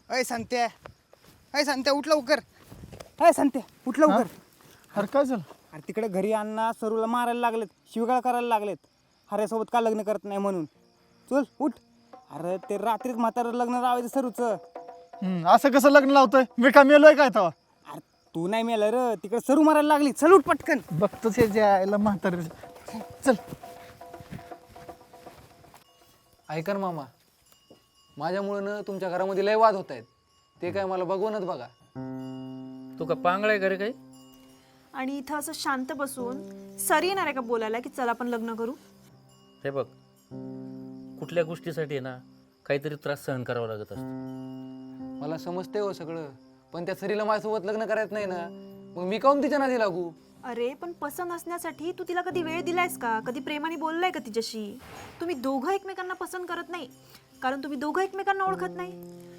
अय संत्या, अय संत्या उठ लवकर. अय संत्या उठ लवकर. अरे काय झालं? अरे तिकडे घरी अण्णा सरूला मारायला लागलेत, शिवगाळ करायला लागलेत. हऱ्यासोबत का लग्न करत नाही म्हणून. चल उठ. अरे ते रात्रीच म्हातारं लग्न लावायचं सरूचं. असं कसं लग्न लावतोय? मी का मेलोय काय तेव्हा? अरे तू नाही मेला र, तिकडे सरू मारायला लागली. चल उठ पटकन. बघतोच हे जे आयला म्हातारे. चल. ऐका ना मामा, माझ्यामुळं ना तुमच्या घरामध्ये लय वाद होत आहेत. ते काय मला बघवूनच बघा. तू का पांगळा आहे घरी काही? आणि इथं असं शांत बसून सरी येणार आहे का बोलायला की चला आपण लग्न करू? हे बघ, कुठल्या गोष्टीसाठी आहे ना काहीतरी त्रास सहन करावा लागत असतो. मला समजते हो सगळं, पण त्या सरीला माझ्यासोबत लग्न करायचं नाही ना, मग मी काहून तिच्या नादी लागू? अरे पण पसंत असण्यासाठी तू तिला कधी वेळ दिलायस का? कधी प्रेमाने बोललाय का तिच्याशी? तुम्ही दोघं एकमेकांना पसंत करत नाही कारण तुम्ही दोघं एकमेकांना ओळखत नाही.